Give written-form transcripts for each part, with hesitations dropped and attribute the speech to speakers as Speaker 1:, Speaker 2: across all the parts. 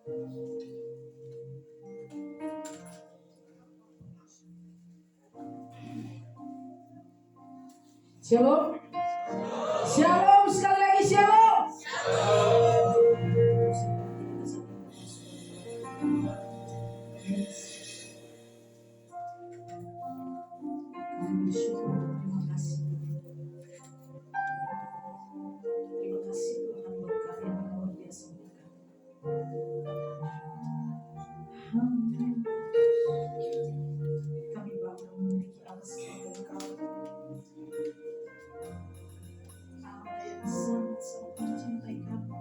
Speaker 1: Shalom. Shalom, sekali lagi shalom. Kami bersyukur, terima kasih. Terima kasih Tuhan buat karya yang luar biasa buat kami. Kami bangga memiliki Allah sebagai Engkau. Allah yang sangat mencintai kami.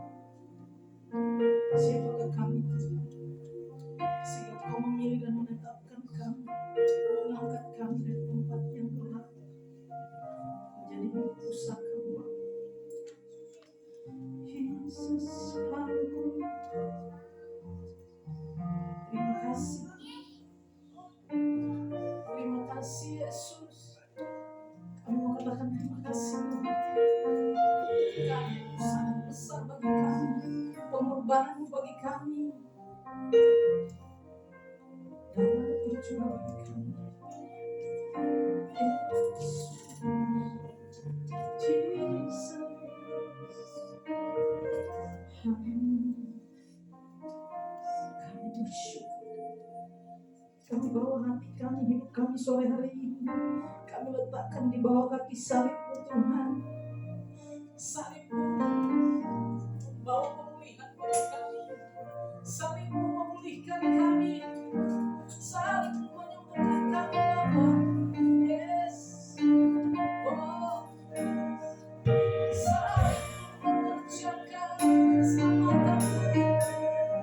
Speaker 1: Siapakah kami Tuhan? Sehingga Kau memilih dan menetapkan kami, mengangkat kami dari tempat yang gelap menjadi milik pusaka-Mu. Yesus, haleluya. Terima kasih. Terima kasih Yesus. Kami mau katakan terima kasih Tuhan. Karya-Mu sangat besar bagi kami. Pengorbanan-Mu bagi kami. Darah bercurah bagi kami. Jesus. Kami bersyukur. Kami bawa hati kami, hidup kami sore hari ini. Kami letakkan di bawah kaki salib-Mu Tuhan. Salib-Mu membawa pemulihan bagi kami. Salib-Mu memulihkan kami. Salib-Mu menyembuhkan kami Bapa. Yes. Oh. Salib-Mu mengerjakan keselamatan bagi kami.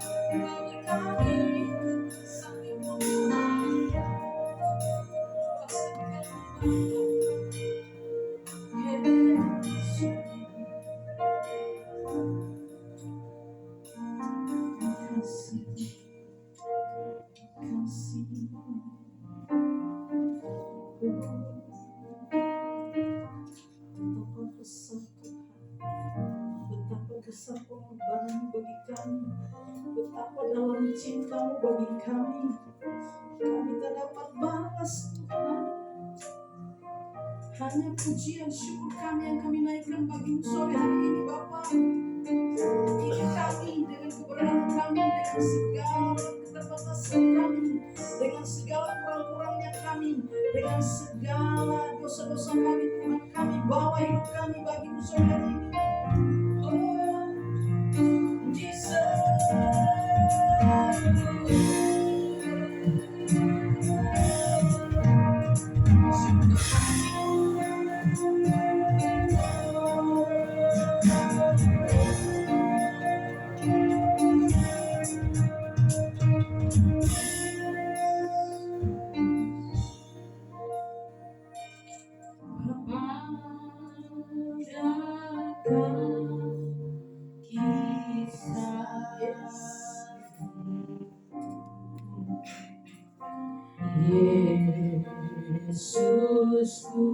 Speaker 1: Salib-Mu betapa besar pengorbanan bagi kami, betapa dalam cinta-Mu bagi kami. Kami tak dapat balas Tuhan. Hanya pujian syukur kami yang kami naikkan bagi-Mu sore hari ini Bapa. Ini kami dengan keberadaan kami, dengan segala keterbatasan kami, dengan segala kurang-kurangnya kami, dengan segala dosa-dosa kami Tuhan, kami bawa hidup kami bagi-Mu sore hari ini. Oh, Jesus. Yesusku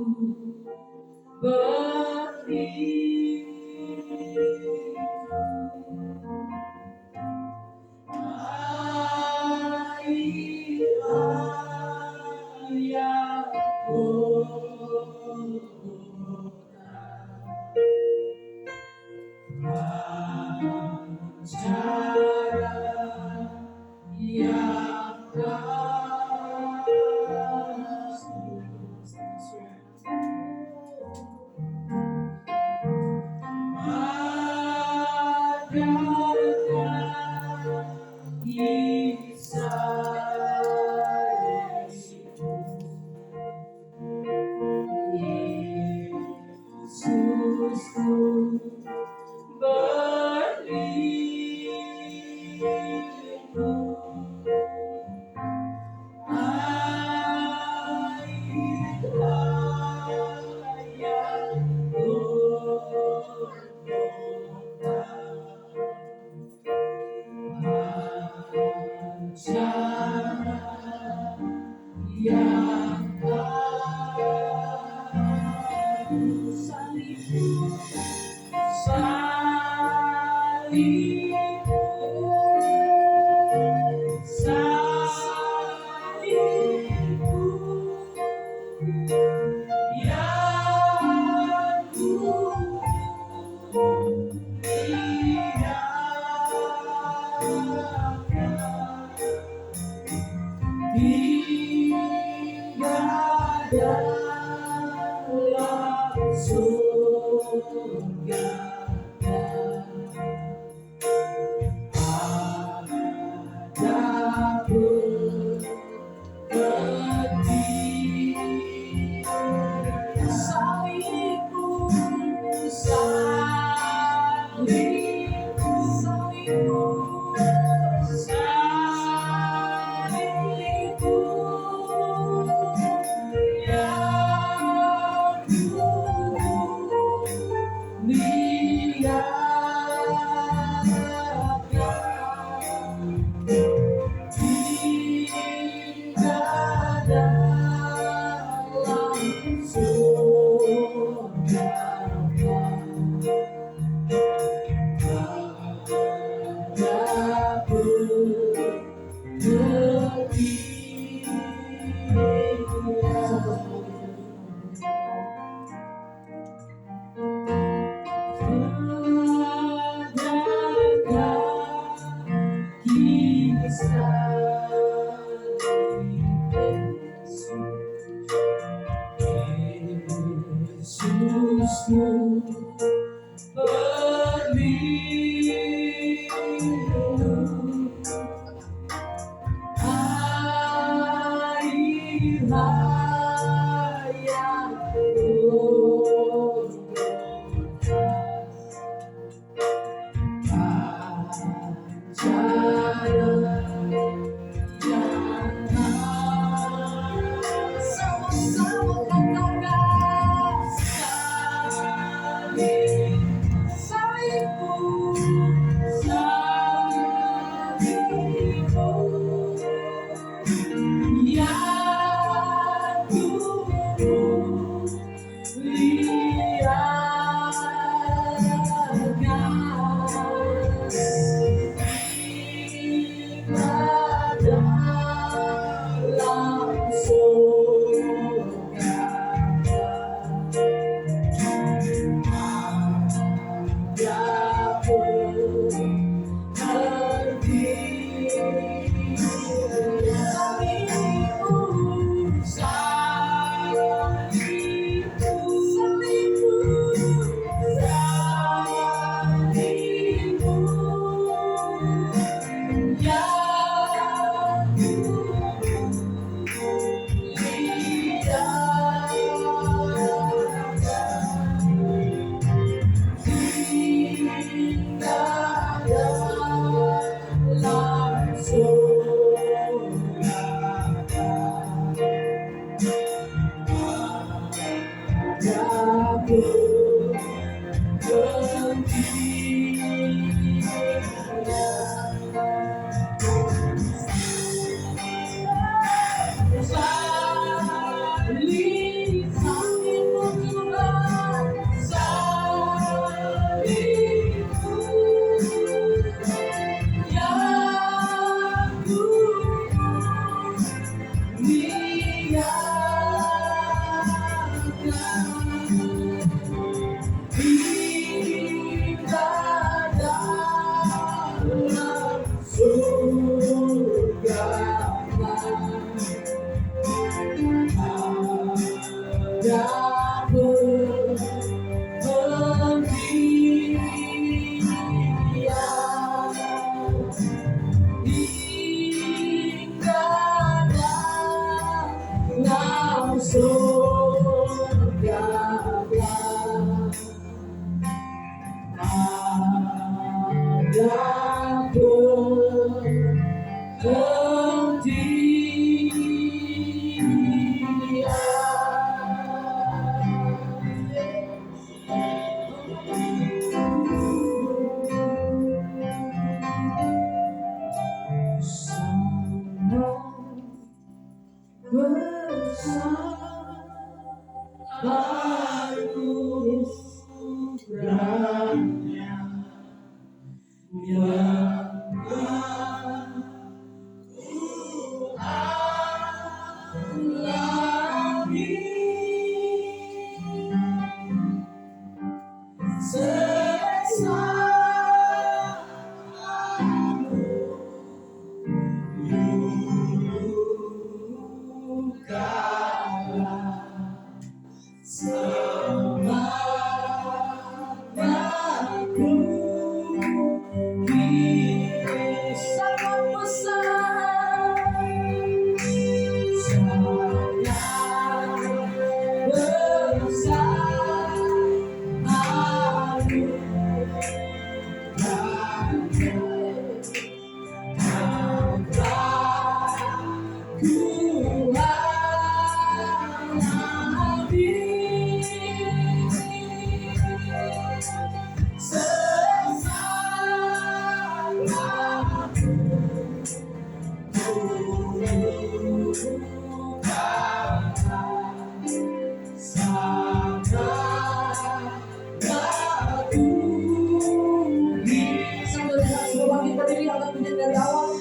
Speaker 1: lagunya dari awal.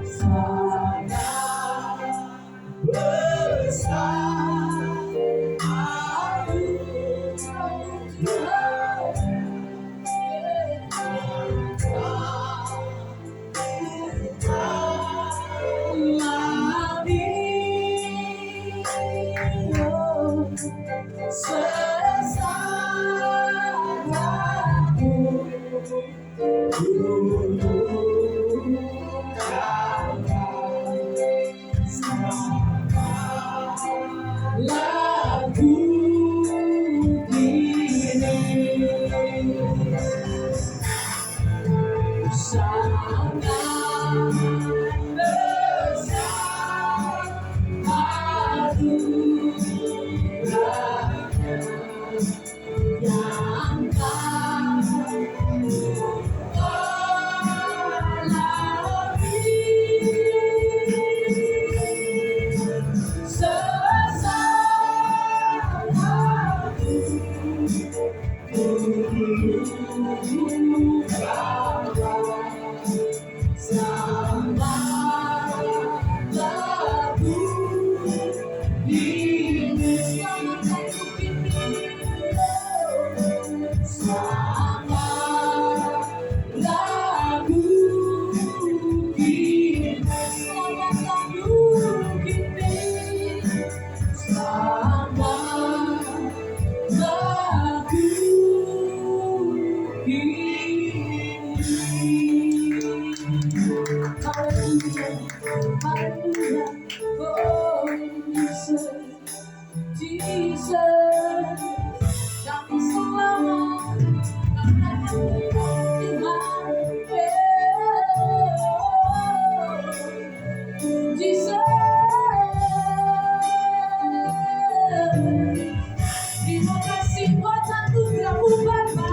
Speaker 1: Sangat besar lagu ini sangat besar anugerahnya yang tak Jesus, kami selamat karena Tuhan. Jesus, terima kasih buat anugerah-Mu Bapa.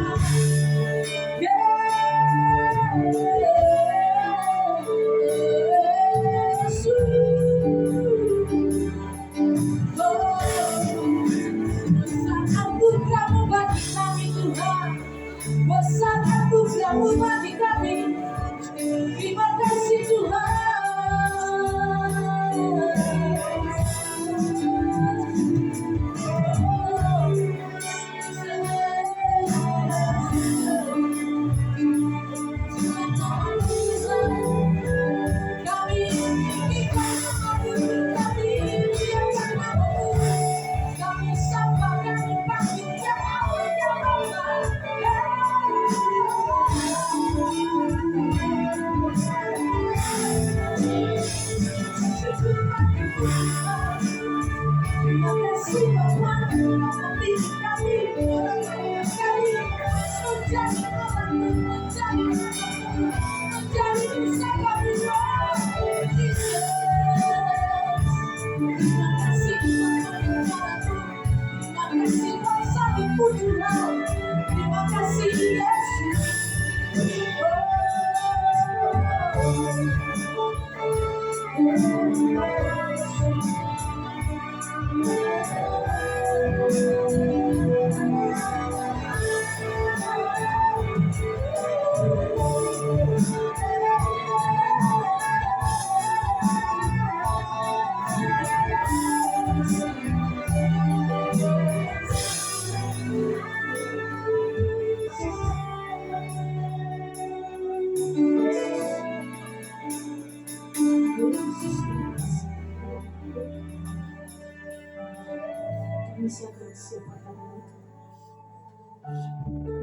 Speaker 1: Besar anugerah-Mu bagi kami. Terima kasih Tuhan. Kami sapa, kami panggil ya Allah, ya Allah. Terima kasih Bapa, memilih kami, menjadi bisa kami. Terima kasih terima kasih bangsa dipujilah. Terima kasih Yesus.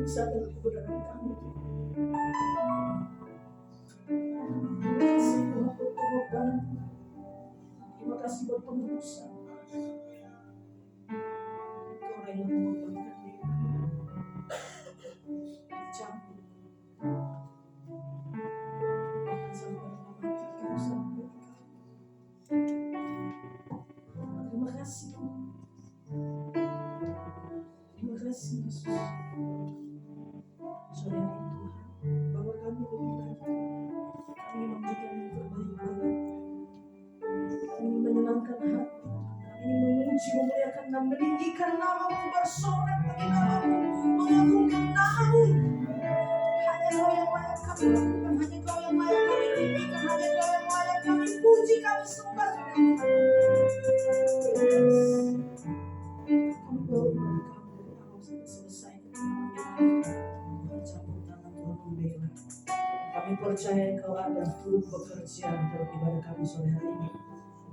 Speaker 1: Misalkan kebenaran kami. Terima kasih buat pengorbanan. Terima kasih buat penebusan. Kau rela mengorbankan diri. Dicampur. Bahkan sampai mematikan sampai. Terima kasih. Terima kasih Yesus. Sore hari Tuhan, bahwa kami lebih banyak, kami memberikan yang terbaik banget. Kami menyenangkan hati, kami memuji, memuliakan dan meninggikan nama-Mu, bersorak bagi nama-Mu, mengagungkan nama-Mu. Hanya Kau yang layak kami lakukan, hanya Kau yang layak kami tinggikan, hanya Kau yang layak kami puji, kami sembah Tuhan. Kami bawa ibadah kami dari awal sampai selesai. Kami campur tangan Tuhan membela. Kami percaya Engkau ada turut bekerja dalam ibadah kami sore hari ini.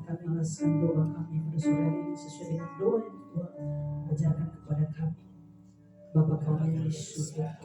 Speaker 1: Kami alaskan doa kami pada sore hari ini sesuai dengan doa yang Tuhan ajarkan kepada kami. Bapa kami yang di surga,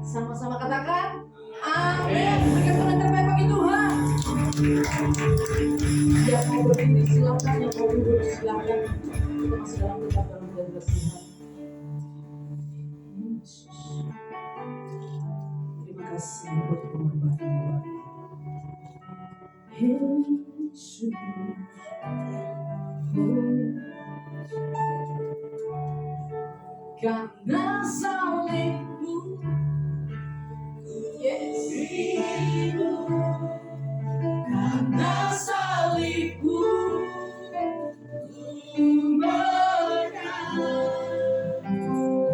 Speaker 1: sama-sama katakan amin. Berikan Tuhan terbaik bagi Tuhan. Yang mau berdiri silakan, yang mau duduk silakan. Kita masih dalam kita dalam jalan Tuhan. Terima kasih buat pengorbanan Tuhan. Yesus, karena salibmu, Yesus, karena salibmu ku menang.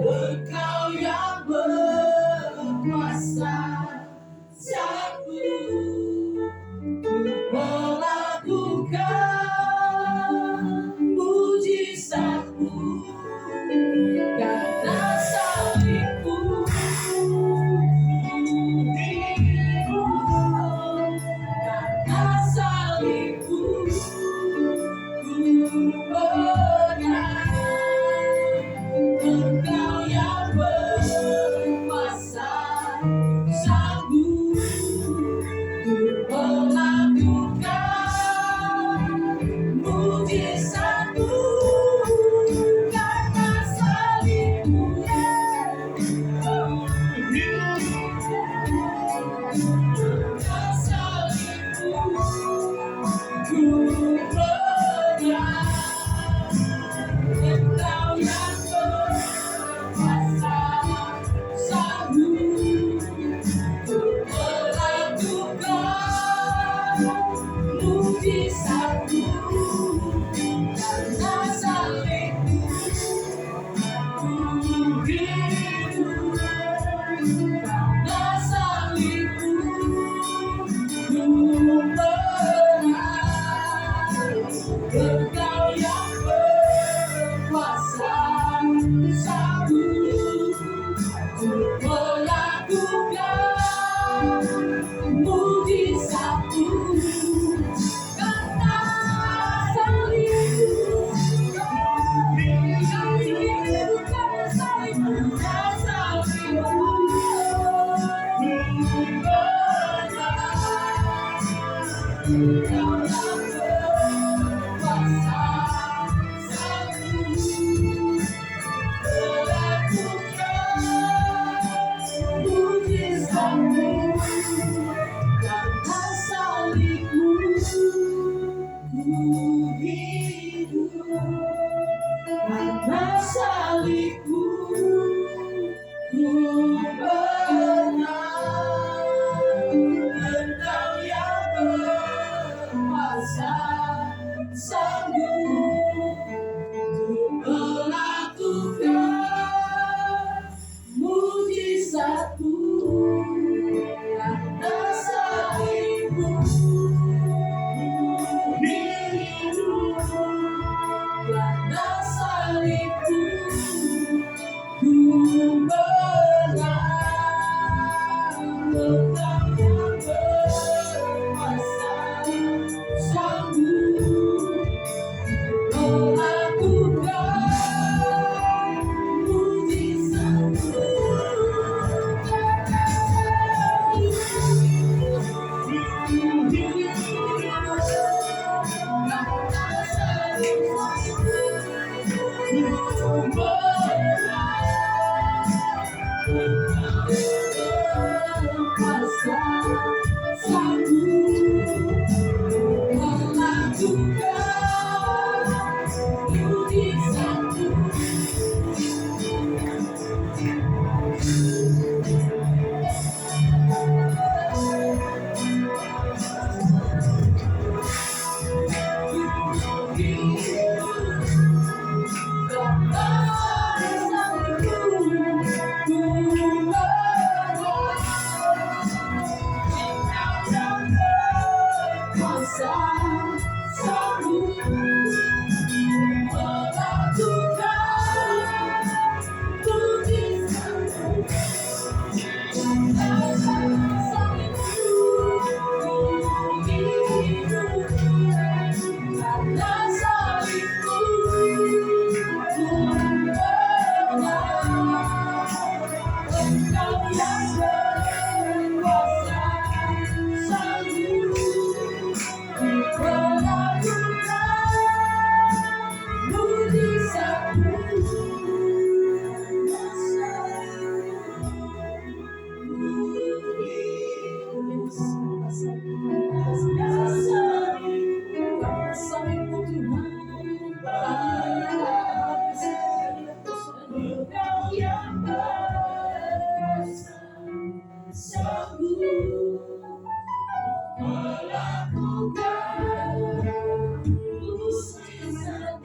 Speaker 1: Engkau yang berkuasa, sanggup melakukan mujizatmu. Karena salibmu, karena salibmu ku menang. Engkau yang berkuasa, sanggup melakukan mujizatmu. Karena salibmu, karena salibmu ku menang. Engkau yang berkuasa, sanggup melakukan mujizatmu. Karena salibmu ku hidup, karena salibmu ku menang. Engkau yang berkuasa, sanggup melakukan mujizatmu. Karena salibmu, kami hidup karena salibmu, karena salibmu ku menang. Engkau yang berkuasa, sanggup melakukan mujizatmu. Karena salibmu ku hidup, karena salibmu ku menang. Engkau yang berkuasa, sanggup melakukan mujizatmu. Karena salibmu ku hidup, karena salibmu ku menang. Engkau yang berkuasa, sanggup melakukan mujizatmu. Karena salibmu kuasa sanggup melakukan mujizat.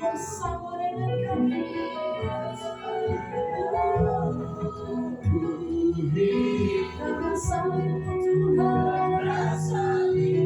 Speaker 1: Bersama dengan kami. Karena salibmu Tuhan, karena salibmu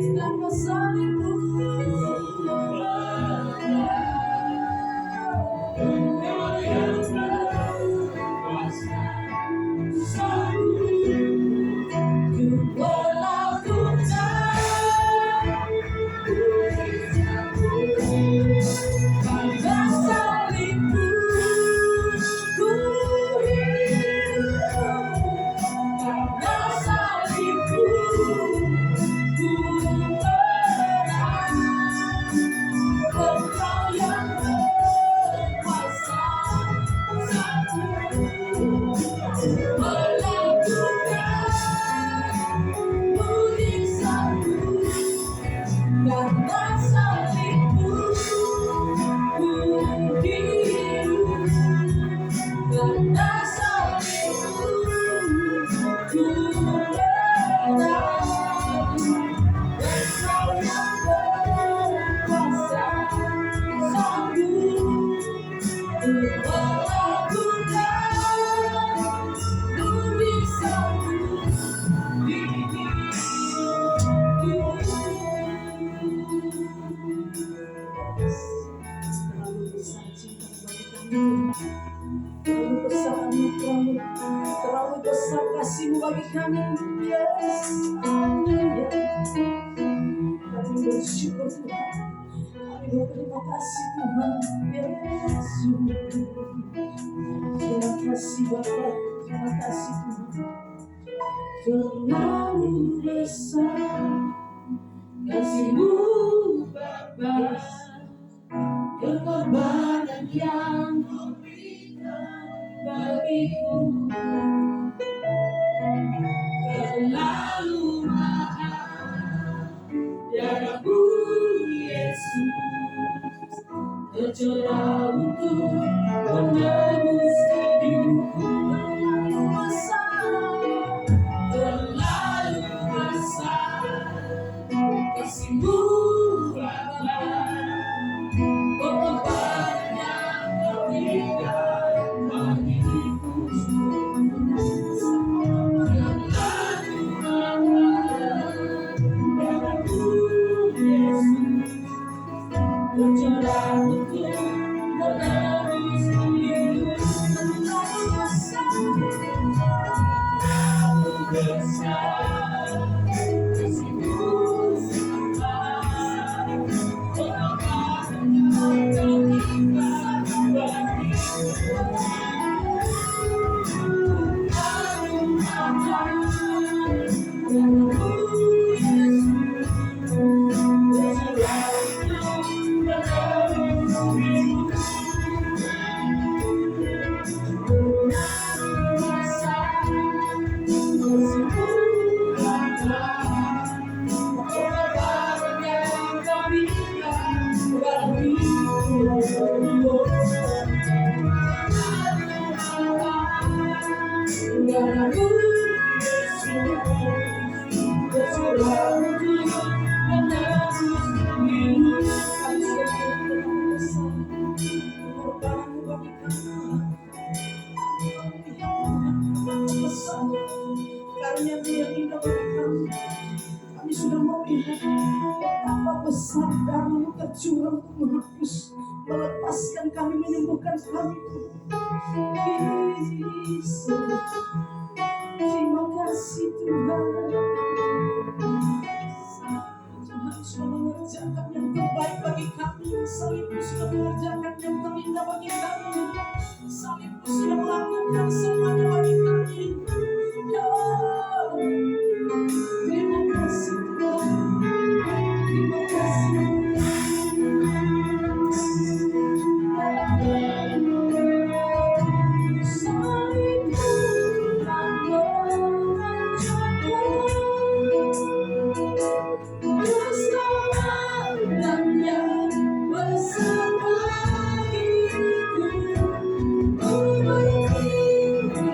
Speaker 1: terlalu besar kasih-Mu bagi kami. Yes, haleluya. Kami bersyukur Tuhan. Kami berterima kasih Tuhan. Yes, terima kasih Bapa. Terima kasih Tuhan. Terlalu besar kasih-Mu Bapa. Pengorbanan yang Kau berikan bagiku terlalu mahal. Darah-Mu Yesus tercurah untuk menebus hidupku. Terlalu besar kasih-Mu Bapa. Pengorbanan yang Kau berikan bagiku terlalu mahal. Darah-Mu Yesus tercurah untuk menebus hidupku. Terlalu besar kasih-Mu Bapa. Betapa besar darah-Mu tercurah untuk menghapus, melepaskan kami, menyembuhkan kami. Yesus, terima kasih Tuhan. Tuhan sudah mengerjakan yang terbaik bagi kami. Salibmu sudah mengerjakan yang terindah bagi kami. Salibmu sudah melakukan semuanya bagi kami. Ya, terima kasih Tuhan. Terima kasih. Salibmu telah mengerjakan keselamatan yang besar bagiku. Ku berterima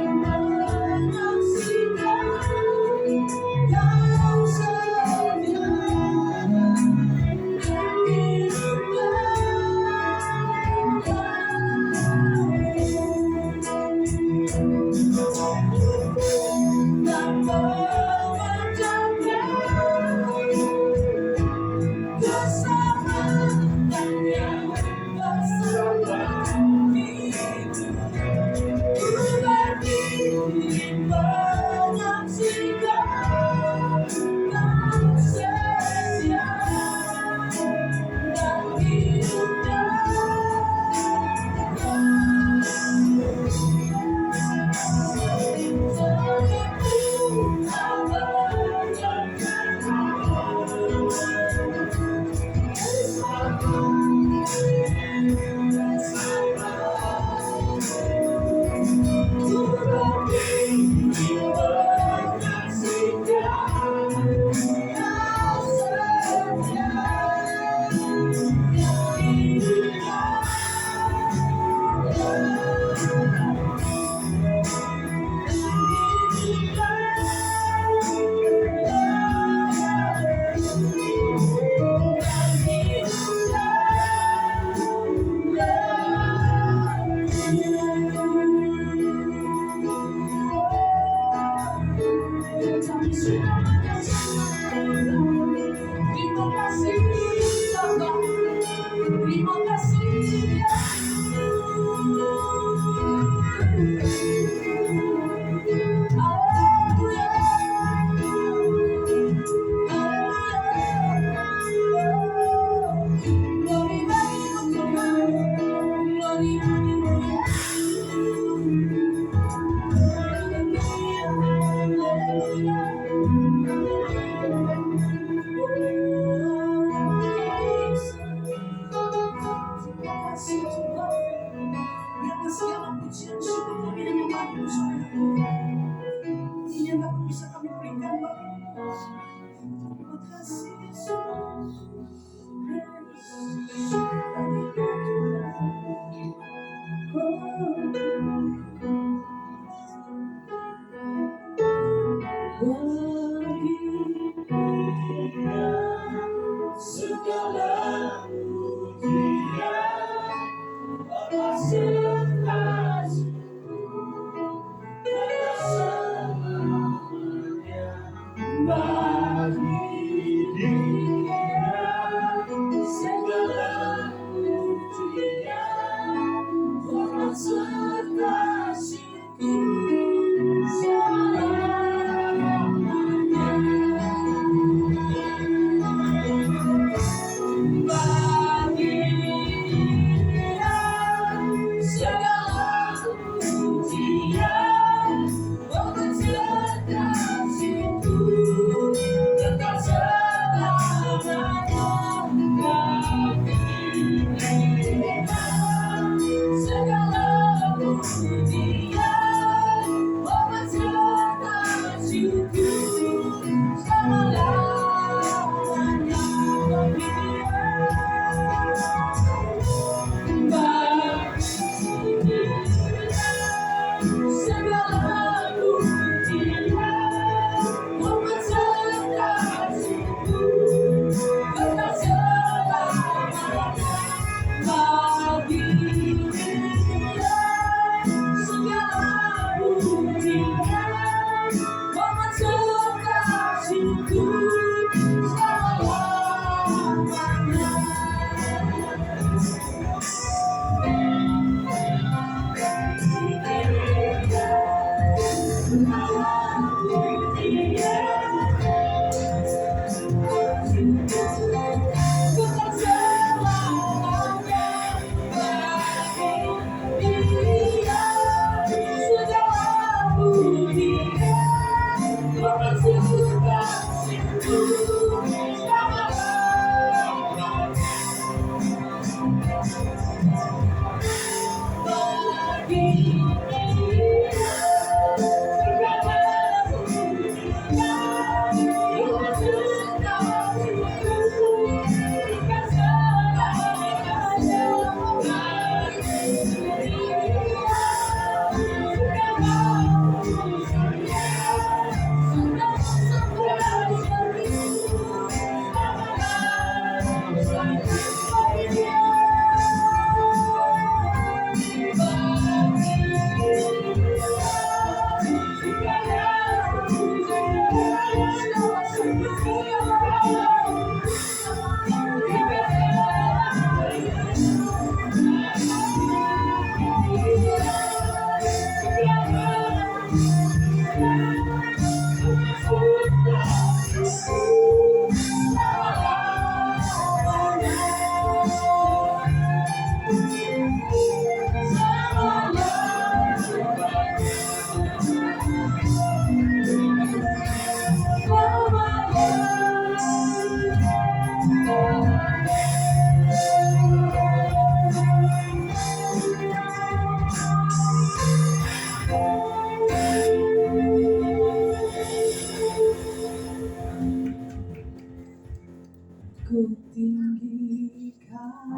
Speaker 1: tinggikan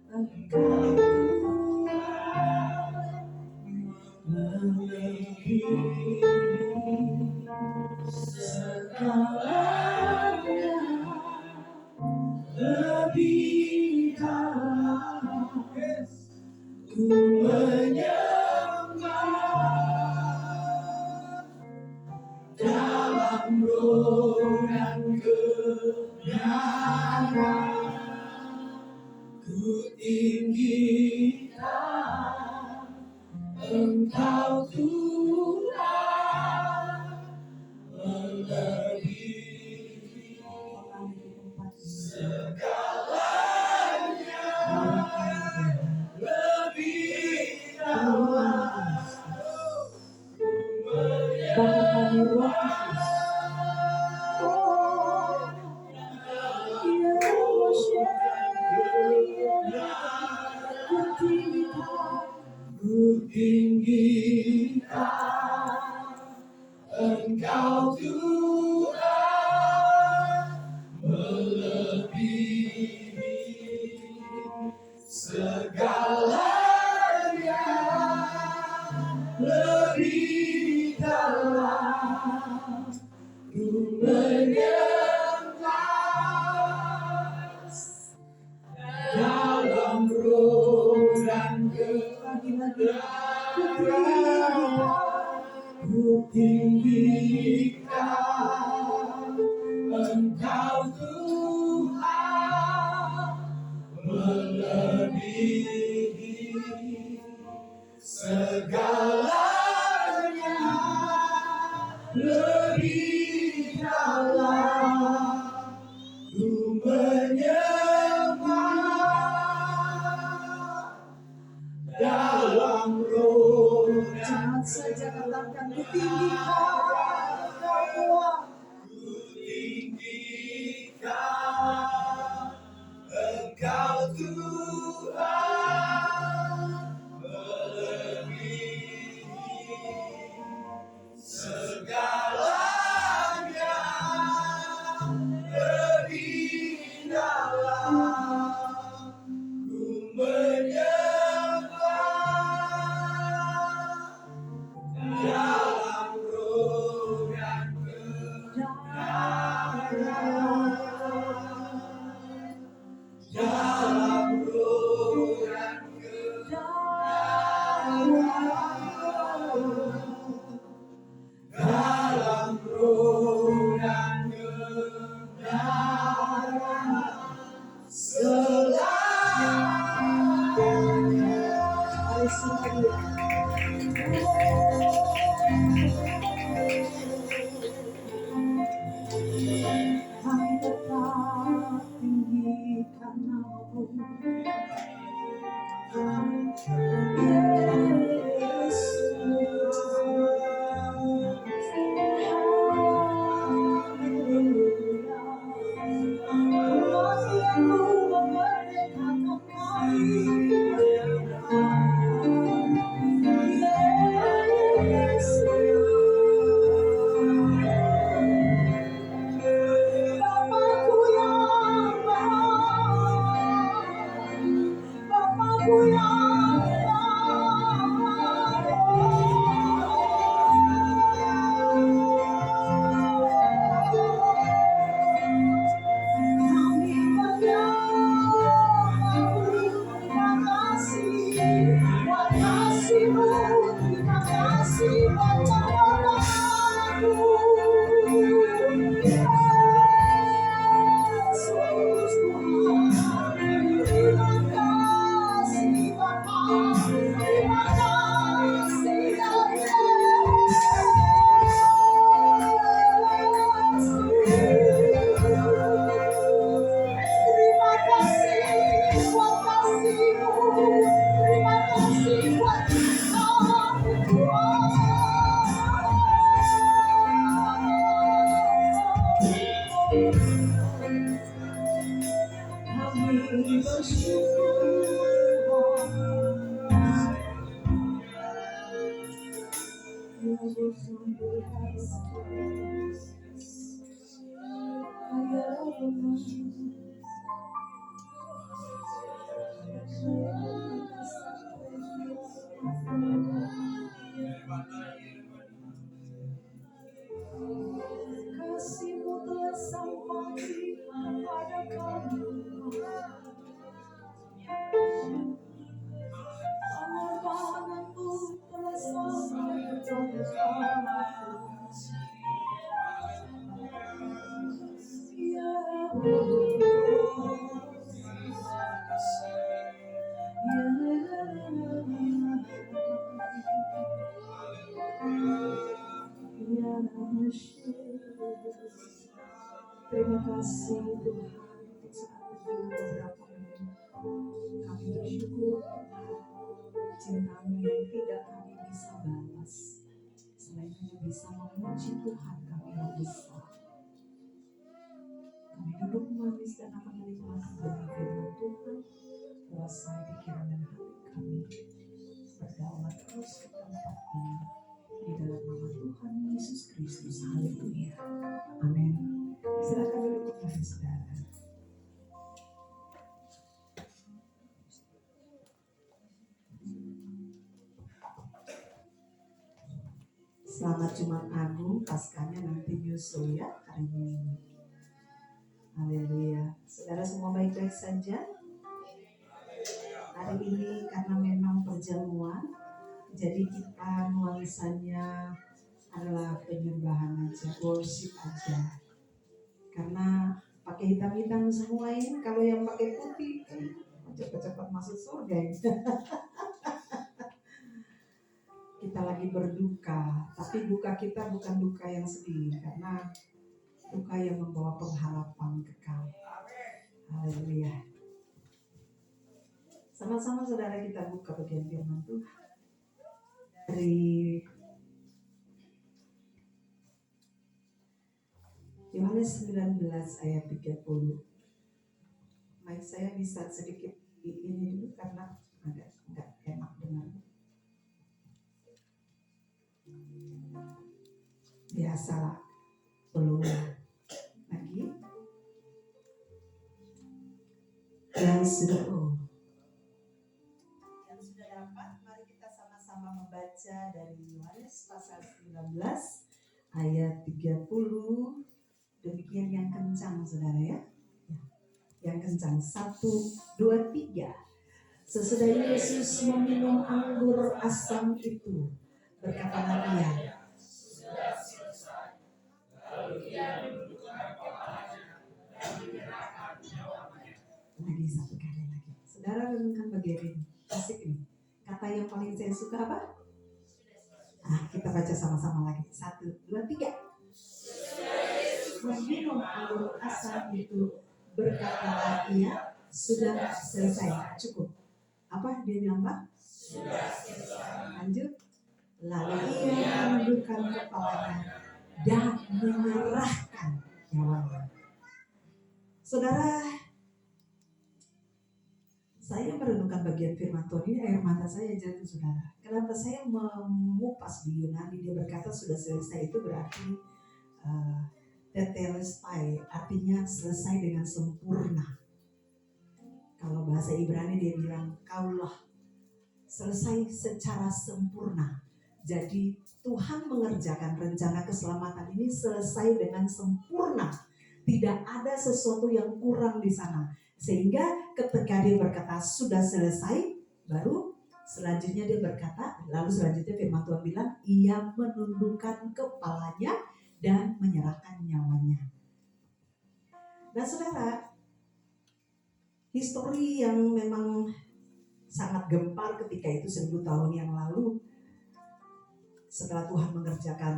Speaker 1: Engkau melebihi segalanya, lebih dalam ku menyembah dalam roh dan kebenaran. Ku tinggikan Engkau Tuhan, melebihi segalanya, lebih dalam ku tinggikan Engkau Tuhan, melebihi segalanya, lebih dalam ku menyembah dalam roh dan kebenaran. Ku tinggikan Engkau Tuhan, melebihi segalanya, lebih dalam ku menyembah dalam roh dan saja katakan ku tinggikan ku tinggikan Engkau Tuhan, melebihi segalanya, lebih dalam ku menyembah dalam roh dan kebenaran, dalam roh dan kebenaran, dalam roh dan kebenaran selamanya. Kami tetap tinggikan namamu, Yesus. Haleluya. Kematianmu memerdekakan kami, Bapakku yang baik, Bapakku yang kami menyembahmu, terima kasih buat kasih-Mu, terima kasih buat pertolongan-Mu. Yesus Tuhan, terima kasih Bapa, terima kasih terima kasih buat kasih-Mu, terima kasih buat kasih-Mu Tuhan. Kami bersyukur Kasih-Mu telah sampai pada kami. Pengorbanan-Mu telah sampai kepada kami. Ya terima kasih Tuhan untuk saat itu beberapa menit. Kami bersyukur cinta-Mu yang tidak kami bisa balas, selain hanya bisa memuji Tuhan kami yang besar. Kami duduk manis dan akan menikmati demi firman Tuhan. Kuasai pikiran dan hati kami. Berdaulat terus ke tempat ini. Di dalam nama Tuhan Yesus Kristus. Haleluya. Amin. Silakan duduk kembali saudara. Selamat Jumat Agung, paskanya nanti nyusul ya hari Minggu. Haleluya. Saudara semua baik-baik saja? Hari ini karena memang perjamuan, jadi kita nuansanya adalah penyembahan aja, worship aja. Karena pakai hitam-hitam semua ini, kalau yang pakai putih, cepat-cepat masuk surga ya. Kita lagi berduka, tapi duka kita bukan duka yang sedih, karena duka yang membawa pengharapan kekal. Haleluya. Sama-sama saudara kita buka bagian firman Tuhan dari Yohanes 19 ayat 30. Mic saya bisa sedikit ini dulu karena agak enggak enak dengar. Biasalah, belum lagi. Yang sudah dapat, mari kita sama-sama membaca dari Yohanes pasal 19 ayat 30. Demikian yang kencang saudara ya. Yang kencang 1, 2, 3. Sesudah Yesus meminum anggur asam itu, berkatalah Dia, sudah selesai. Lalu Dia menundukkan kepalanya dan menyerahkan nyawanya. Lagi satu kali lagi. Saudara renungkan bagian ini. Asik ini. Kata yang paling saya suka apa? Kita baca sama-sama lagi. 1, 2, 3. Meminum anggur asam itu, berkatalah Ia, sudah selesai. Cukup. Apa dia bilang Pak? Sudah selesai. Lanjut. Lalu Ia menundukkan kepalanya dan menyerahkan nyawanya. Saudara, saya merenungkan bagian firman Tuhan ini, air mata saya jatuh saudara. Kenapa saya mengupas di Yunani, dia berkata sudah selesai, itu berarti tetelestai, artinya selesai dengan sempurna. Kalau bahasa Ibrani dia bilang kaulah, selesai secara sempurna. Jadi Tuhan mengerjakan rencana keselamatan ini selesai dengan sempurna. Tidak ada sesuatu yang kurang di sana. Sehingga ketika dia berkata sudah selesai, baru selanjutnya dia berkata, lalu selanjutnya firman Tuhan bilang, Ia menundukkan kepalanya dan menyerahkan nyawanya. Nah saudara, histori yang memang sangat gempar ketika itu 1000 tahun yang lalu, setelah Tuhan mengerjakan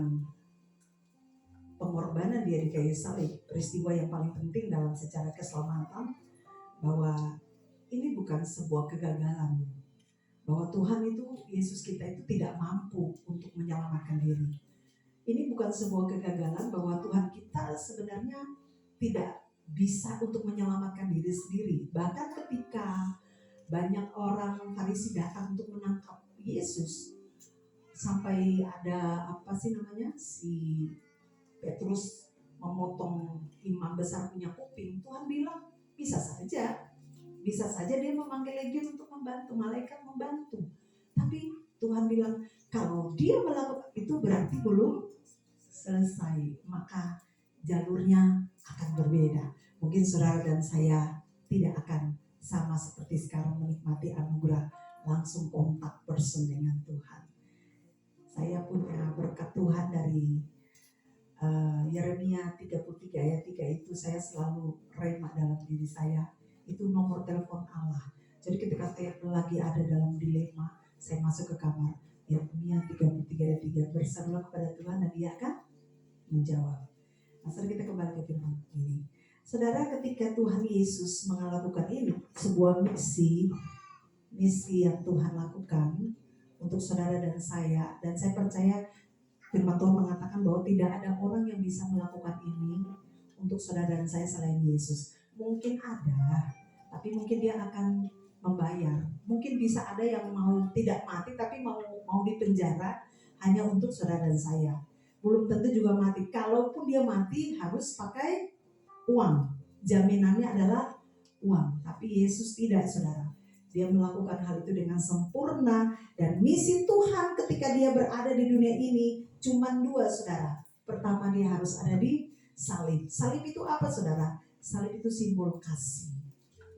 Speaker 1: pengorbanan Dia di kayu salib, peristiwa yang paling penting dalam sejarah keselamatan, bahwa ini bukan sebuah kegagalan, bahwa Tuhan itu, Yesus kita itu tidak mampu untuk menyelamatkan diri. Ini bukan sebuah kegagalan bahwa Tuhan kita sebenarnya tidak bisa untuk menyelamatkan diri sendiri. Bahkan ketika banyak orang Farisi datang untuk menangkap Yesus, sampai ada si Petrus
Speaker 2: memotong imam besar punya kuping, Tuhan bilang bisa saja dia memanggil legiun untuk membantu, malaikat membantu. Tapi Tuhan bilang kalau dia melakukan itu berarti belum selesai, maka jalurnya akan berbeda. Mungkin saudara dan saya tidak akan sama seperti sekarang menikmati anugerah langsung kontak person dengan Tuhan. Saya punya berkat Tuhan dari Yeremia 33 ayat 3 itu saya selalu rema dalam diri saya. Itu nomor telepon Allah. Jadi ketika saya lagi ada dalam dilema, saya masuk ke kamar Yeremia 33 ayat 3, berserulah kepada Tuhan dan Dia akan menjawab. Nah, sekarang kita kembali ke firman ini. Saudara, ketika Tuhan Yesus melakukan ini, sebuah misi yang Tuhan lakukan untuk saudara dan saya percaya firman Tuhan mengatakan bahwa tidak ada orang yang bisa melakukan ini untuk saudara dan saya selain Yesus. Mungkin ada, tapi mungkin dia akan membayar. Mungkin bisa ada yang mau tidak mati tapi mau dipenjara hanya untuk saudara dan saya. Belum tentu juga mati. Kalaupun dia mati harus pakai uang. Jaminannya adalah uang. Tapi Yesus tidak, saudara. Dia melakukan hal itu dengan sempurna. Dan misi Tuhan ketika dia berada di dunia ini cuma dua, saudara. Pertama, dia harus ada di salib. Salib itu apa, saudara? Salib itu simbol kasih.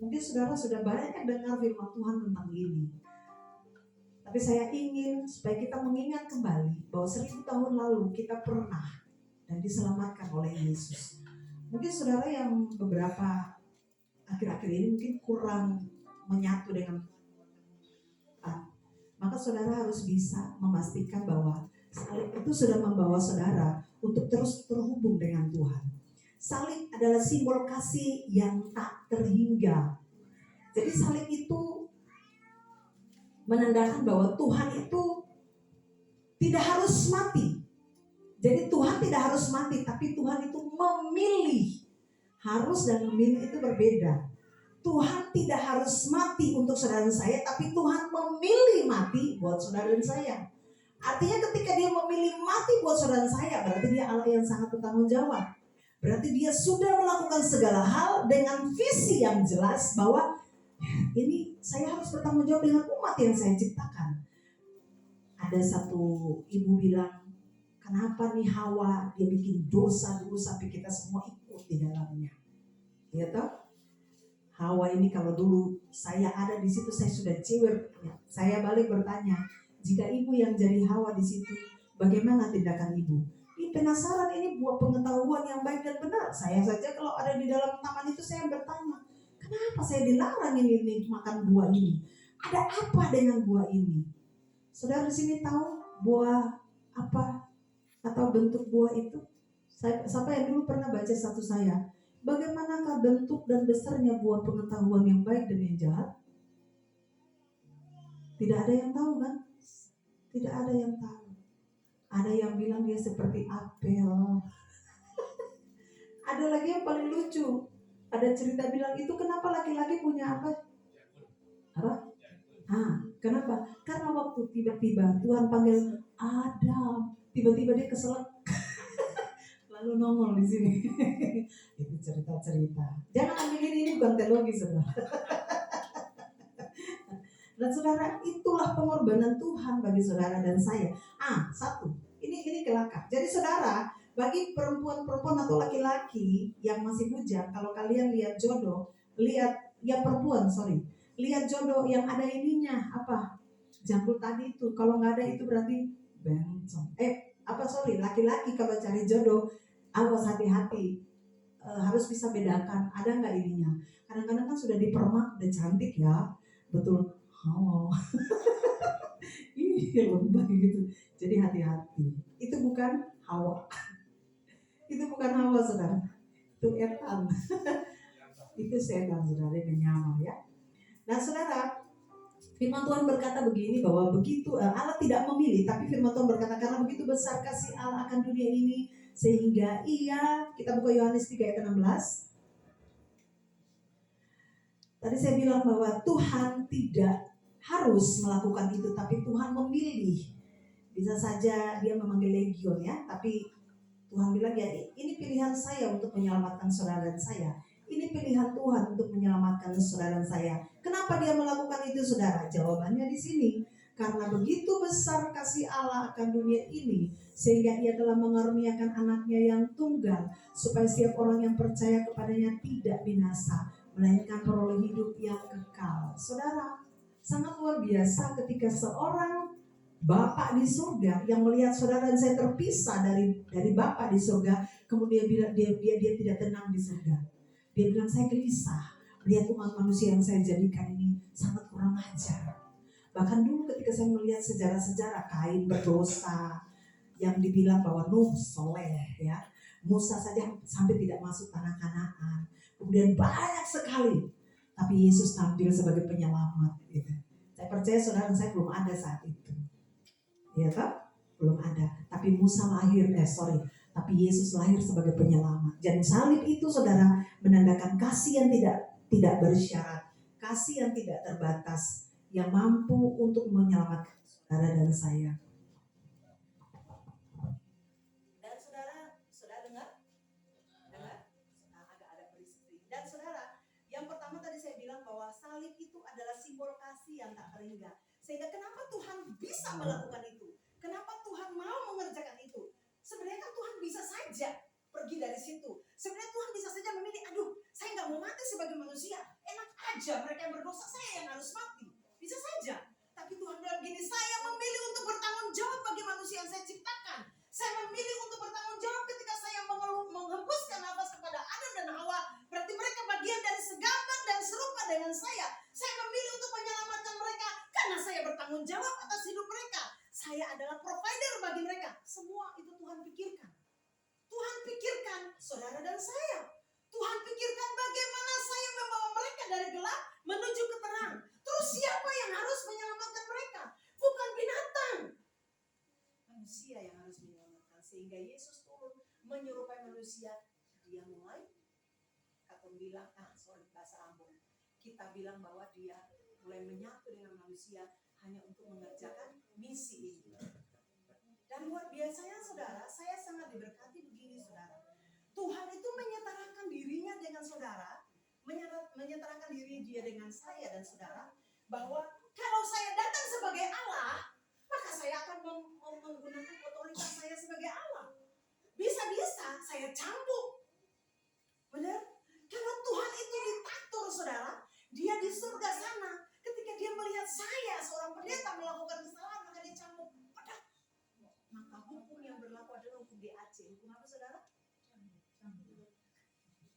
Speaker 2: Mungkin saudara sudah banyak dengar firman Tuhan tentang ini. Tapi saya ingin supaya kita mengingat kembali bahwa 1000 tahun lalu kita pernah dan diselamatkan oleh Yesus. Mungkin saudara yang beberapa akhir-akhir ini mungkin kurang menyatu dengan Tuhan, maka saudara harus bisa memastikan bahwa salib itu sudah membawa saudara untuk terus terhubung dengan Tuhan. Salib adalah simbol kasih yang tak terhingga. Jadi salib itu menandakan bahwa Tuhan itu tidak harus mati. Jadi Tuhan tidak harus mati, tapi Tuhan itu memilih. Harus dan memilih itu berbeda. Tuhan tidak harus mati untuk saudara dan saya, tapi Tuhan memilih mati buat saudara dan saya. Artinya ketika dia memilih mati buat saudara dan saya, berarti dia Allah yang sangat bertanggung jawab. Berarti dia sudah melakukan segala hal dengan visi yang jelas bahwa ini saya harus bertanggung jawab dengan umat yang saya ciptakan. Ada satu ibu bilang, kenapa nih Hawa dia bikin dosa dulu sampai kita semua ikut di dalamnya. Ya toh? Hawa ini kalau dulu saya ada di situ saya sudah ciwer. Saya balik bertanya, jika ibu yang jadi Hawa di situ, bagaimana tindakan ibu? Ini penasaran, ini buah pengetahuan yang baik dan benar. Saya saja kalau ada di dalam taman itu saya bertanya, kenapa saya dilarang ini makan buah ini? Ada apa dengan buah ini? Saudara di sini tahu buah apa atau bentuk buah itu? Siapa yang dulu pernah baca satu saya? Bagaimanakah bentuk dan besarnya buah pengetahuan yang baik dan yang jahat? Tidak ada yang tahu kan? Tidak ada yang tahu. Ada yang bilang dia seperti apel. Ada lagi yang paling lucu. Ada cerita bilang itu kenapa laki-laki punya apa? Apa? Kenapa? Karena waktu tiba-tiba Tuhan panggil Adam, tiba-tiba dia keselak, lalu nongol di sini. Itu cerita-cerita. Jangan ambil ini bukan teologi, saudara. Dan saudara, itulah pengorbanan Tuhan bagi saudara dan saya. Satu, ini kelakar. Jadi saudara, bagi perempuan-perempuan atau laki-laki yang masih bujang, kalau kalian lihat jodoh, lihat jodoh yang ada ininya apa? Jambul tadi itu. Kalau nggak ada itu berarti bencong. Laki-laki kalau cari jodoh, awas hati-hati. Harus bisa bedakan ada nggak ininya. Kadang-kadang kan sudah dipermak, udah cantik ya, betul. Iya lembah gitu. Jadi hati-hati. Itu bukan Hawa. Itu bukan Hawa, saudara. Itu etan. Itu setan, saudara, yang menyamar ya. Nah, saudara, firman Tuhan berkata begini bahwa begitu Allah tidak memilih, tapi firman Tuhan berkata karena begitu besar kasih Allah akan dunia ini sehingga kita buka Yohanes 3 ayat 16. Tadi saya bilang bahwa Tuhan tidak harus melakukan itu, tapi Tuhan memilih. Bisa saja dia memanggil legion ya, tapi Tuhan bilang ya ini pilihan saya untuk menyelamatkan saudara dan saya. Ini pilihan Tuhan untuk menyelamatkan saudara dan saya. Kenapa dia melakukan itu saudara? Jawabannya di sini. Karena begitu besar kasih Allah akan dunia ini, sehingga ia telah mengaruniakan anaknya yang tunggal, supaya setiap orang yang percaya kepadanya tidak binasa, melainkan peroleh hidup yang kekal. Saudara, sangat luar biasa ketika seorang Bapak di surga yang melihat saudara dan saya terpisah dari Bapak di surga, kemudian dia tidak tenang di surga. Dia bilang, saya gelisah melihat umat manusia yang saya jadikan ini sangat kurang ajar. Bahkan dulu ketika saya melihat sejarah-sejarah Kain berdosa, yang dibilang bahwa Nuh soleh, ya, Musa saja sampai tidak masuk tanah Kanaan. Kemudian banyak sekali, tapi Yesus tampil sebagai penyelamat. Gitu. Saya percaya saudara saya belum ada saat itu, ya kan? Belum ada. Tapi tapi Yesus lahir sebagai penyelamat. Dan salib itu saudara menandakan kasih yang tidak bersyarat, kasih yang tidak terbatas, yang mampu untuk menyelamatkan saudara dan saya. Dan saudara dengar? Agak berisik. Dan saudara, yang pertama tadi saya bilang bahwa salib itu adalah simbol kasih yang tak terhingga. Sehingga kenapa Tuhan bisa melakukan itu? Kenapa Tuhan mau mengerjakan itu? Sebenarnya kan Tuhan bisa saja pergi dari situ. Sebenarnya Tuhan bisa saja memilih, saya nggak mau mati sebagai manusia. Enak aja mereka yang berdosa, saya yang harus mati. Bisa saja. Tapi Tuhan bilang gini, saya memilih untuk bertanggung jawab bagi manusia yang saya ciptakan. Saya memilih untuk bertanggung jawab ketika saya menghembuskan nafas kepada Adam dan Hawa. Berarti mereka bagian dari segambar dan serupa dengan saya. Saya memilih untuk menyelamatkan mereka karena saya bertanggung jawab atas hidup mereka. Saya adalah provider bagi mereka. Semua itu Tuhan pikirkan. Tuhan pikirkan saudara dan saya. Tuhan pikirkan bagaimana saya membawa mereka dari gelap menuju ke terang. Terus siapa yang harus menyelamatkan mereka? Bukan binatang. Manusia yang harus menyelamatkan. Sehingga Yesus turun menyerupai manusia. Dia mulai, bahasa Ambon. Kita bilang bahwa dia mulai menyatu dengan manusia hanya untuk mengerjakan misi ini. Dan luar biasanya saudara, saya sangat diberkati begini saudara. Tuhan itu menyetarakan dirinya dengan saudara, menyetarakan diri dia dengan saya dan saudara, bahwa kalau saya datang sebagai Allah, maka saya akan menggunakan otoritas saya sebagai Allah. Bisa-bisa saya cambuk. Benar? Kalau Tuhan itu diktator saudara, dia di surga sana, ketika dia melihat saya seorang pendeta melakukan kesalahan, maka dia cambuk. Pedak. Maka hukum yang berlaku adalah hukum DAC. Hukum apa saudara?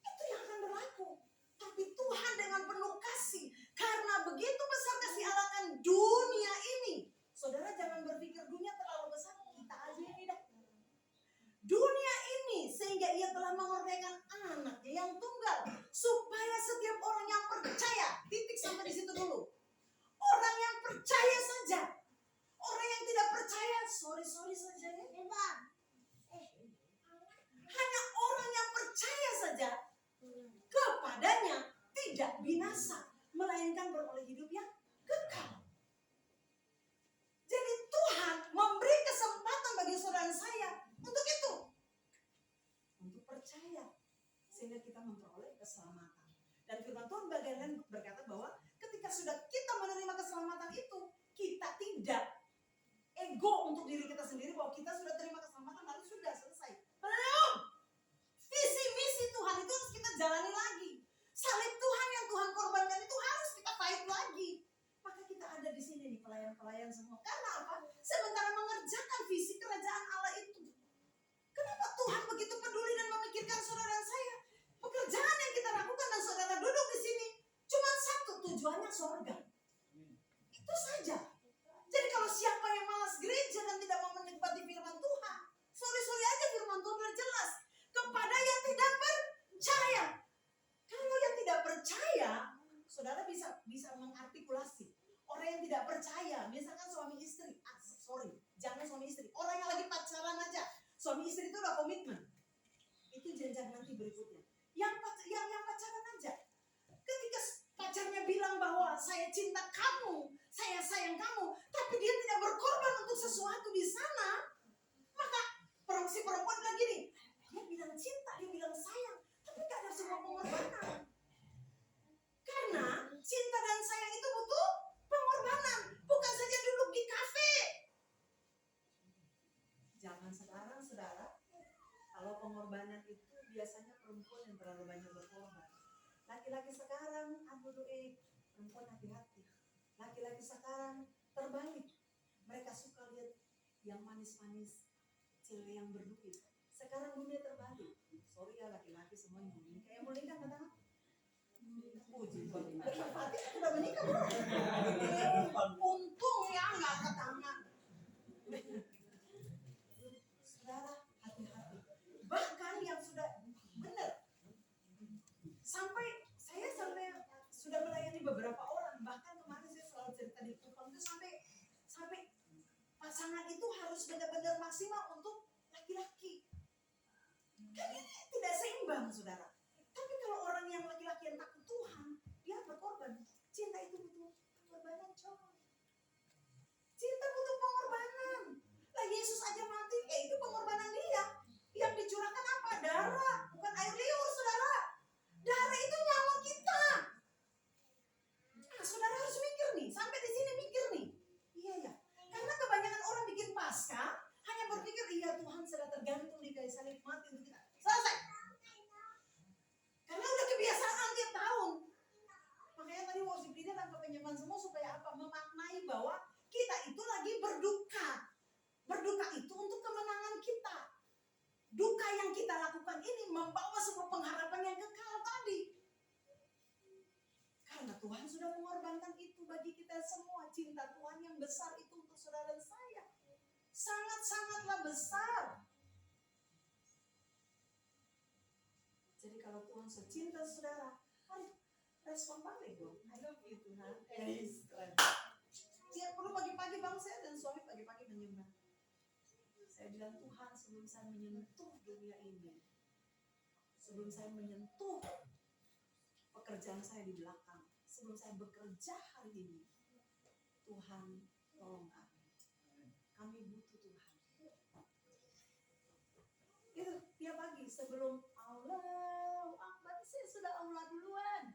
Speaker 2: Itu yang akan berlaku. Tapi Tuhan dengan penuh kasih, karena begitu besar kasih Allah akan dunia ini. Saudara jangan berpikir dunia terlalu besar, kita aja ini dah. Dunia ini sehingga ia telah mengorbankan anaknya yang tunggal, supaya setiap orang yang percaya, titik sampai di situ dulu. Orang yang percaya saja. Orang yang tidak percaya, sorry saja ya. Hanya orang yang percaya saja kepadanya tidak binasa, melainkan beroleh hidup yang kekal. Jadi Tuhan memberi kesempatan bagi saudara saya untuk itu, untuk percaya, sehingga kita memperoleh keselamatan. Dan firman Tuhan bagian lain berkata bahwa ketika sudah kita menerima keselamatan itu, kita tidak ego untuk diri kita sendiri bahwa kita sudah terima keselamatan lalu sudah selesai. Belum. Visi misi Tuhan itu harus kita jalani lagi. Salib Tuhan yang Tuhan korbankan itu harus kita fight lagi. Maka kita ada di sini nih pelayan-pelayan semua. Karena apa? Sementara mengerjakan visi kerajaan Allah itu. Kenapa Tuhan begitu peduli dan memikirkan saudara dan saya? Pekerjaan yang kita lakukan dan saudara duduk di sini cuma satu, tujuannya surga. Itu saja. Jadi kalau siapa yang malas gereja dan tidak mau menikmati firman Tuhan, sorry aja firman Tuhan sudah jelas. Kepada yang tidak percaya. Kalau yang tidak percaya, saudara bisa mengartikulasi. Orang yang tidak percaya, misalkan suami istri, jangan suami istri. Orang yang lagi pacaran aja, suami istri itu udah komitmen. Itu jenjang nanti berikutnya. Yang pacaran aja, ketika pacarnya bilang bahwa saya cinta kamu, saya sayang kamu, tapi dia tidak berkorban untuk sesuatu di sana, maka si perempuan bilang gini, Laki-laki sekarang, perempuan hati-hati. Laki-laki sekarang terbalik. Mereka suka lihat yang manis-manis, cewek yang berduit. Sekarang dunia terbalik. Sorry ya laki-laki semua yang mau nikah. Yang mau nikah katakan? Puji Tuhan. Berarti aku udah menikah bro. Untung ya nggak ke tangan. Saudara hati-hati. Bahkan yang sudah benar. Sampai sudah melayani beberapa orang. Bahkan kemarin saya selalu cerita di Kupang itu sampai pasangan itu harus benar-benar maksimal untuk laki-laki. Kan ini tidak seimbang, saudara. Tapi kalau orang yang laki-laki yang takut Tuhan, dia berkorban. Cinta itu butuh pengorbanan, coy. Cinta butuh pengorbanan. Lah Yesus aja mati, itu pengorbanan dia. Yang dicurahkan apa? Darah, bukan air liur, saudara. Darah itu nyawa kita. Nah, saudara harus mikir nih, sampai di sini mikir nih. Iya ya, karena kebanyakan orang bikin pasca hanya berpikir iya Tuhan sudah tergantung di kayu salib mati untuk kita. Selesai. Karena udah kebiasaan tiap tahun. Makanya tadi worship leader dan kepenyaman semua supaya apa? Memaknai bahwa kita itu lagi berduka. Berduka itu untuk kemenangan kita. Duka yang kita lakukan ini membawa sebuah pengharapan yang kekal tadi. Karena Tuhan sudah mengorbankan itu bagi kita semua. Cinta Tuhan yang besar itu untuk saudara dan saya. Sangat-sangatlah besar. Jadi kalau Tuhan secinta saudara, respon balik dong. I love you Tuhan. Keren. Tiap perlu pagi-pagi bang saya dan suami pagi-pagi menyembah. Saya bilang Tuhan sebelum saya menyentuh dunia ini, sebelum saya menyentuh pekerjaan saya di belakang, sebelum saya bekerja hari ini, Tuhan tolong kami. Kami butuh Tuhan. Itu tiap pagi sebelum Allah Akbar, saya sudah Allah duluan.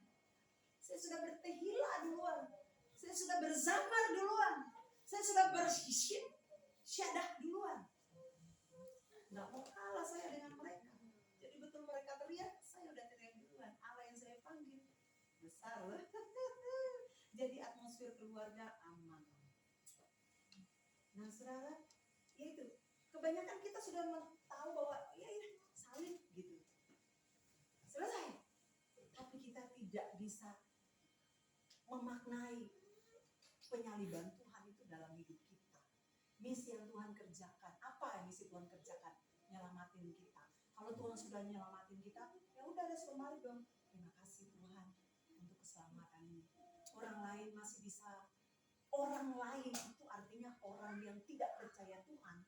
Speaker 2: Saya sudah bertehila duluan. Saya sudah berzamar duluan. Saya sudah bersyadah duluan. Nggak mau kalah saya dengan mereka. Jadi betul mereka teriak, saya udah teriak duluan. Allah yang saya panggil besar. Jadi atmosfer keluarga aman. Nah saudara, ya itu. Kebanyakan kita sudah tahu bahwa ya salib gitu. Selesai. Tapi kita tidak bisa memaknai penyaliban Tuhan itu dalam hidup kita. Misi yang Tuhan kerjakan. Apa misi Tuhan kerjakan? Nyelamatin kita. Kalau Tuhan sudah nyelamatin kita, ya udah respon balik dong. Terima kasih Tuhan untuk keselamatan ini. Orang lain masih bisa. Orang lain itu artinya orang yang tidak percaya Tuhan.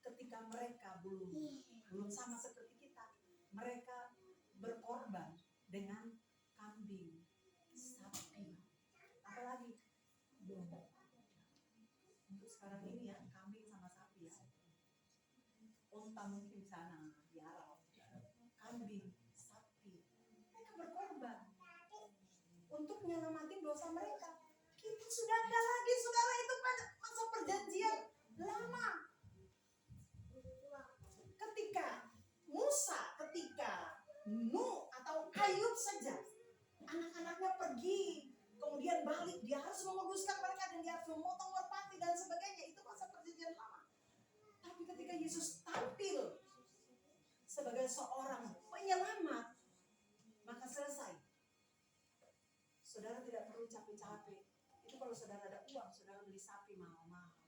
Speaker 2: Ketika mereka belum sama seperti kita, mereka berkorban dengan kambing, sapi, apalagi untuk sekarang ini ya kambing sama sapi ya. Unta mungkin di sana di Arab, kambing, sapi, mereka berkorban untuk menyelamatin dosa mereka. Kita sudah enggak lagi, saudara, itu pada masa perjanjian lama. Ketika Musa, ketika Nuh atau Ayub saja, anak-anaknya pergi, kemudian balik, dia harus menguduskan mereka dan dia harus memotong merpati dan sebagainya. Itu masa perjanjian lama. Tapi ketika Yesus tampil sebagai seorang penyelamat, maka selesai. Saudara tidak perlu capek-capek. Itu kalau saudara ada uang, saudara beli sapi mahal-mahal.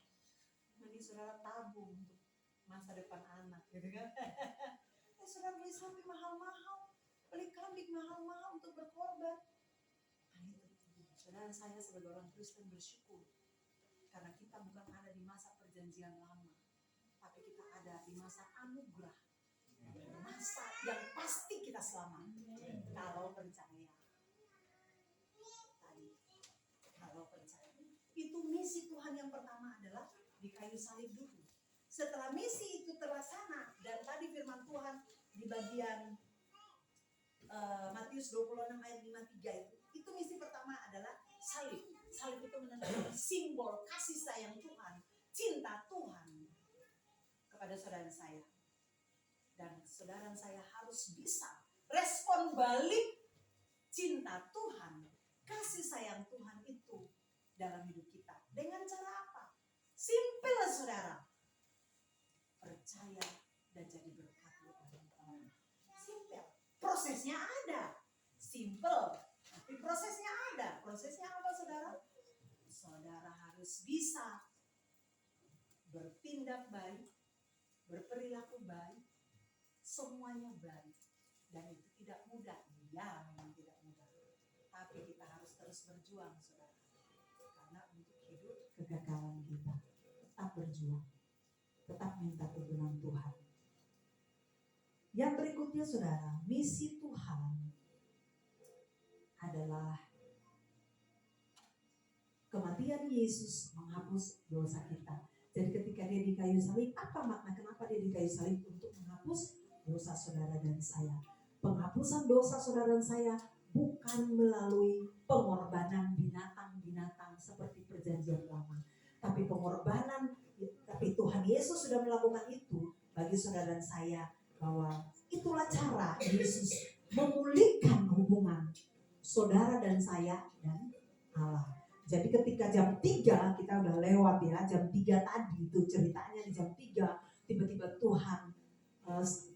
Speaker 2: Nanti saudara tabung untuk masa depan anak, gitu kan? Saudara beli sapi mahal-mahal, beli kambing mahal-mahal untuk berkorban. Nah itu, saudara, saya sebagai orang Kristen bersyukur karena kita bukan ada di masa perjanjian lama, tapi kita ada di masa anugerah, masa yang pasti kita selamat kalau percaya. Kalau percaya, itu misi Tuhan yang pertama adalah di kayu salib dulu. Setelah misi itu terlaksana, dan tadi firman Tuhan di bagian Matius 26 ayat 53 itu misi pertama adalah salib. Salib itu menandakan simbol kasih sayang Tuhan, cinta Tuhan kepada saudara saya. Dan saudara saya harus bisa respon balik cinta Tuhan, kasih sayang Tuhan itu dalam hidup kita. Dengan cara apa? Simple saudara. Percaya dan jadi berkat buat orang. Simple. Prosesnya ada. Simple. Tapi prosesnya ada. Prosesnya apa saudara? Saudara harus bisa bertindak baik, berperilaku baik, semuanya baik. Dan itu tidak mudah. Ya, memang tidak mudah. Tapi kita harus terus berjuang saudara. Karena untuk hidup kegagalan kita, tetap berjuang. Tetap minta tuntunan Tuhan. Yang berikutnya saudara, misi Tuhan adalah kematian Yesus menghapus dosa kita. Jadi ketika dia di kayu salib, apa makna kenapa dia di kayu salib? Untuk menghapus dosa saudara dan saya. Penghapusan dosa saudara dan saya bukan melalui pengorbanan binatang-binatang seperti perjanjian lama. Tapi tapi Tuhan Yesus sudah melakukan itu bagi saudara dan saya, bahwa itulah cara Yesus memulihkan hubungan saudara dan saya dan Allah. Jadi ketika jam 3 kita udah lewat ya, jam 3 tadi itu ceritanya di jam 3 tiba-tiba Tuhan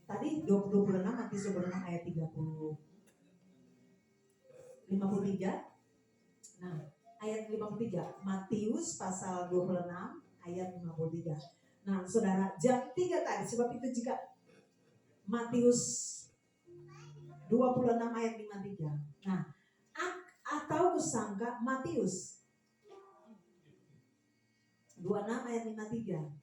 Speaker 2: tadi 26 nanti sebelum ayat 53. Nah, ayat 53 Matius pasal 26 ayat 53. Nah, saudara, jam 3 tadi, sebab itu jika Matius 26 ayat 53. Nah, atau kusangka Matius 26 ayat 53.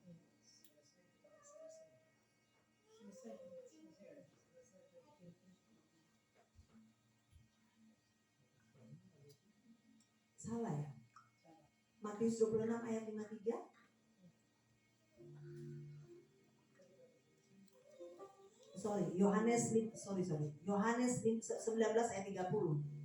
Speaker 2: Salah ya? Matius 26 ayat 53. Yohanes 19 ayat 30.